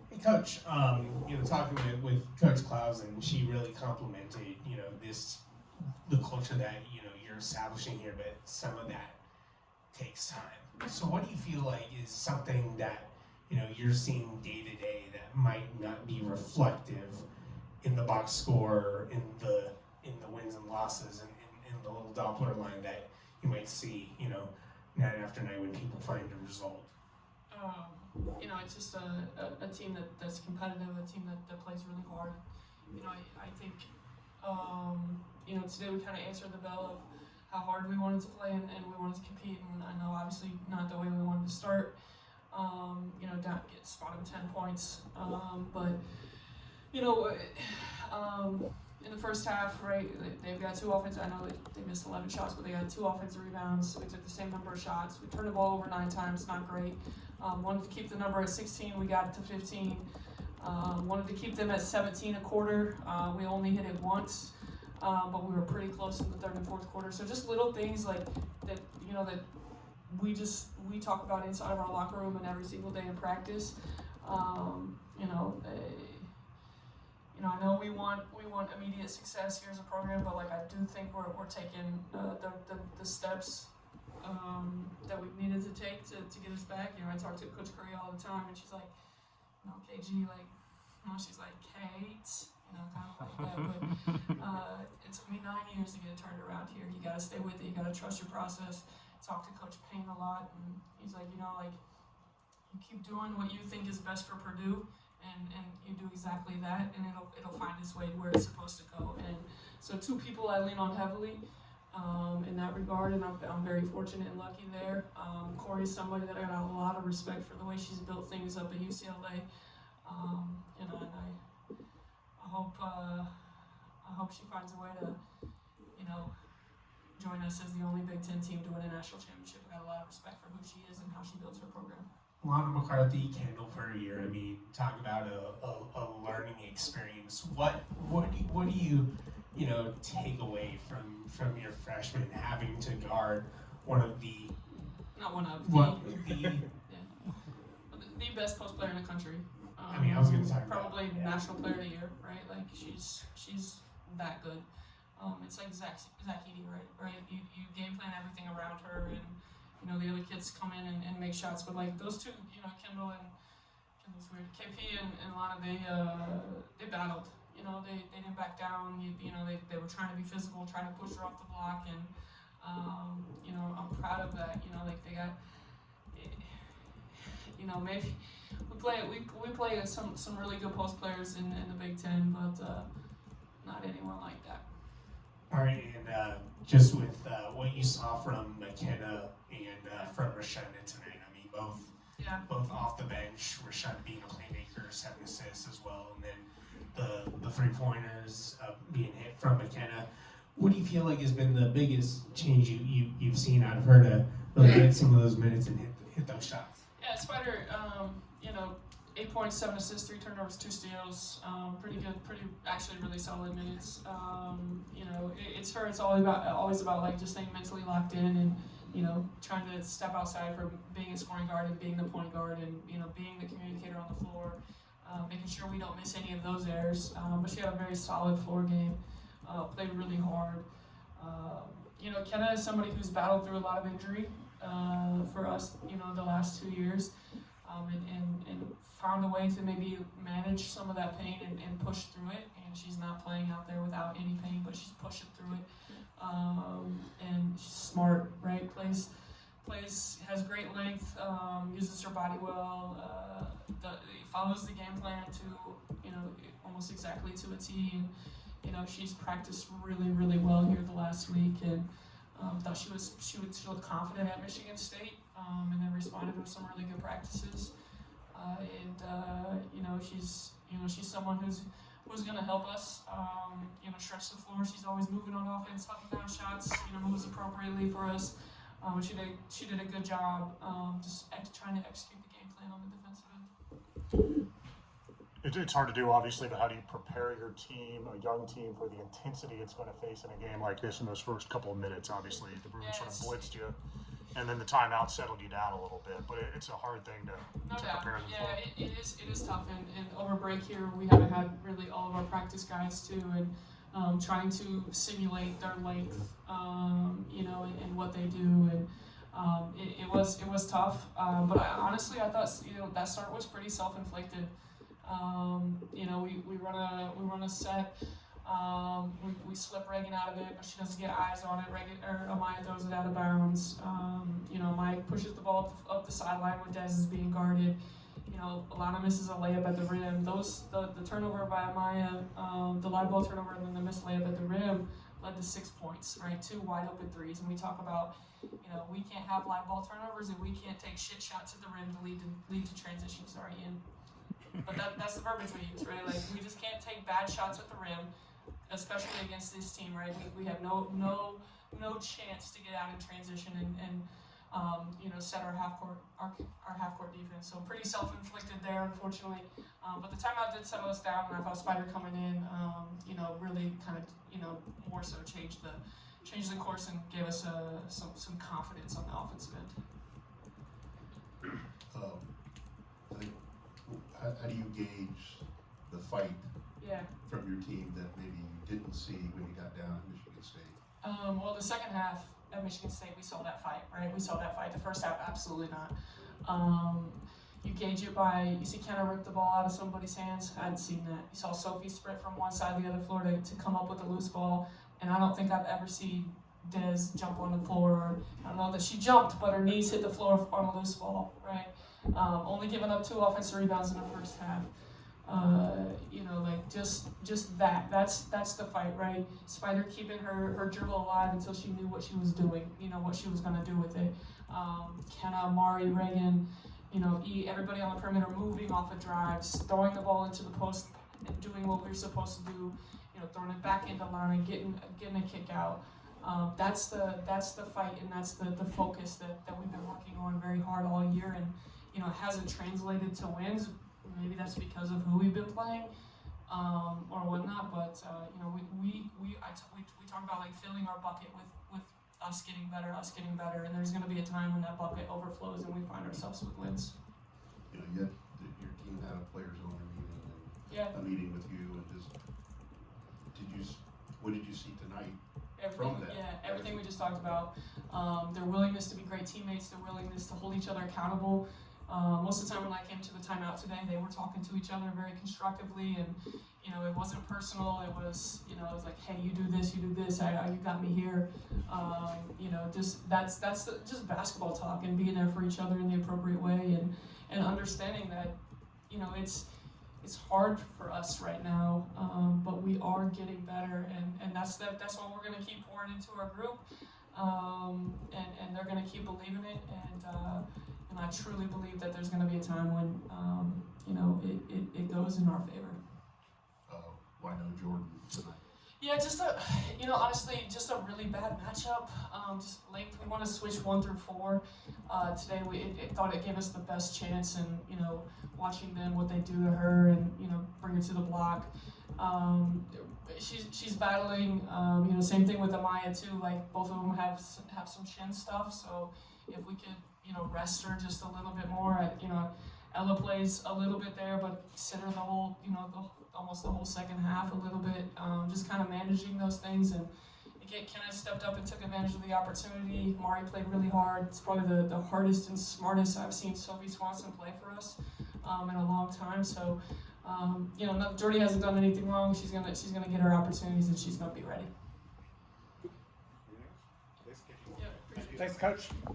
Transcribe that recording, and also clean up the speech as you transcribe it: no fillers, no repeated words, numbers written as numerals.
Hey, Coach, talking with Coach Klaus, and she really complimented, the culture that, you're establishing here, but some of that takes time. So what do you feel like is something that, you're seeing day to day that might not be reflective in the box score, in the wins and losses, and in the little Doppler line that you might see, night after night when people find a result? It's just a team that's competitive, a team that plays really hard. I think, today we kind of answered the bell of how hard we wanted to play and we wanted to compete. And I know obviously not the way we wanted to start. Down get spotted with 10 points. But in the first half, right, they've got 2 offensive. I know they missed 11 shots, but they got 2 offensive rebounds. We took the same number of shots. We turned the ball over 9 times, not great. Wanted to keep the number at 16. We got it to 15. Wanted to keep them at 17 a quarter. We only hit it once, but we were pretty close in the third and fourth quarter. So just little things like that, that we talk about inside of our locker room and every single day in practice. I know we want immediate success here as a program, but I do think we're taking the steps that we needed to take to get us back. I talk to Coach Curry all the time, and she's like, KG, she's like, Kate, kind of like that. But it took me 9 years to get it turned around here. You got to stay with it. You got to trust your process. Talk to Coach Payne a lot, and he's like, you keep doing what you think is best for Purdue, and you do exactly that, and it'll find its way to where it's supposed to go. And so 2 people I lean on heavily in that regard, and I'm very fortunate and lucky there. Corey's somebody that I got a lot of respect for the way she's built things up at UCLA. And I hope she finds a way to, join us as the only Big Ten team to win a national championship. I got a lot of respect for who she is and how she builds her program. Lana McCarthy, Kendall Puryear. I mean, talk about a learning experience. What do you take away from your freshman having to guard one of the the best post player in the country. I was going to talk probably about national player of the year, right? She's that good. It's like Zach Edey, right? You game plan everything around her, and the other kids come in and make shots. But those 2, Kendall's weird. KP and Lana, they battled. They didn't back down. They were trying to be physical, trying to push her off the block, and I'm proud of that. They got. Maybe we play some really good post players in the Big Ten, but not anyone like that. All right, and just with what you saw from McKenna and from Rashunda tonight, I mean, both off the bench, Rashunda being a playmaker, 7 assists as well, and then the 3-pointers being hit from McKenna. What do you feel like has been the biggest change you've seen out of her to really get some of those minutes and hit those shots? Yeah, Spider, 8 points, 7 assists, 3 turnovers, 2 steals. Pretty good, actually really solid minutes. It's for her. It's always about just staying mentally locked in and trying to step outside for being a scoring guard and being the point guard and being the communicator on the floor, making sure we don't miss any of those errors. But she had a very solid floor game. Played really hard. Kenna is somebody who's battled through a lot of injury for us. The last 2 years. And found a way to maybe manage some of that pain and push through it. And she's not playing out there without any pain, but she's pushing through it. And she's smart, right? Plays has great length, uses her body well, follows the game plan to, almost exactly to a T. And, she's practiced really, really well here the last week. And thought she looked confident at Michigan State, and then responded with some really good practices. She's someone who's going to help us, stretch the floor. She's always moving on offense, hucking down shots, moves appropriately for us. She did a good job, just trying to execute the game plan on the defensive end. It's hard to do, obviously, but how do you prepare your team, a young team, for the intensity it's going to face in a game like this in those first couple of minutes? Obviously, the Bruins sort of blitzed you. and then the timeout settled you down a little bit. But it's a hard thing to No doubt. prepare them Yeah, for. it is tough. And over break here, we haven't had really all of our practice guys too, and trying to simulate their length, and what they do, and it was tough. But honestly, I thought that start was pretty self-inflicted. We run a set. We slip Reagan out of it, but she doesn't get eyes on it. Amaya throws it out of bounds. Mike pushes the ball up the sideline when Dez is being guarded. Alana misses a layup at the rim. The turnover by Amaya, the live ball turnover, and then the missed layup at the rim led to 6 points, right? 2 wide open threes. And we talk about, we can't have live ball turnovers and we can't take shit shots at the rim to lead to transition. Sorry, Ian. But that's the verbiage we use, right? Like, we just can't take bad shots at the rim, especially against this team, right? We have no chance to get out in transition and set our half court defense. So pretty self-inflicted there, unfortunately. But the timeout did settle us down, and I thought Spider coming in, really kind of more so changed the course and gave us some confidence on the offensive end. I think, how do you gauge the fight from your team that maybe you didn't see when you got down at Michigan State? Well, the second half at Michigan State, we saw that fight, right? We saw that fight. The first half, absolutely not. You gauge it by, you see Kenna rip the ball out of somebody's hands. I hadn't seen that. You saw Sophie sprint from one side to the other floor to come up with a loose ball. And I don't think I've ever seen Des jump on the floor. Or, I don't know that she jumped, but her knees hit the floor on a loose ball, right? Only giving up 2 offensive rebounds in the first half. Just that. That's the fight, right? Spider keeping her dribble alive until she knew what she was doing, what she was going to do with it. Kenna, Mari, Reagan, everybody on the perimeter moving off of drives, throwing the ball into the post and doing what we're supposed to do, throwing it back into line, getting a kick out. That's the fight, and that's the focus that we've been working on very hard all year, and it hasn't translated to wins. Maybe that's because of who we've been playing, or whatnot. But we talk about like filling our bucket with us getting better, and there's going to be a time when that bucket overflows and we find ourselves with wins. Your team had a players owner meeting and a meeting with you, and what did you see tonight? Everything we just talked about. Their willingness to be great teammates, their willingness to hold each other accountable. Most of the time when I came to the timeout today, they were talking to each other very constructively, and it wasn't personal. It was it was like, hey, you do this, you got me here. That's just basketball talk and being there for each other in the appropriate way, and understanding that it's hard for us right now, but we are getting better, and that's what we're going to keep pouring into our group, and they're going to keep believing it, and I truly believe that there's going to be a time when it goes in our favor. Why no Jordan tonight? Yeah, honestly, just a really bad matchup. Just length. We want to switch 1 through 4. Today, thought it gave us the best chance, and watching them what they do to her, and bring her to the block. She's battling. Same thing with Amaya too. Like, both of them have some shin stuff. So if we could rest her just a little bit more. Ella plays a little bit there, but sit her the whole almost the whole second half a little bit. Just kind of managing those things, and Kenna stepped up and took advantage of the opportunity. Mari played really hard. It's probably the hardest and smartest I've seen Sophie Swanson play for us in a long time. So, Jordy hasn't done anything wrong. She's gonna get her opportunities, and she's gonna be ready. Thanks, Coach.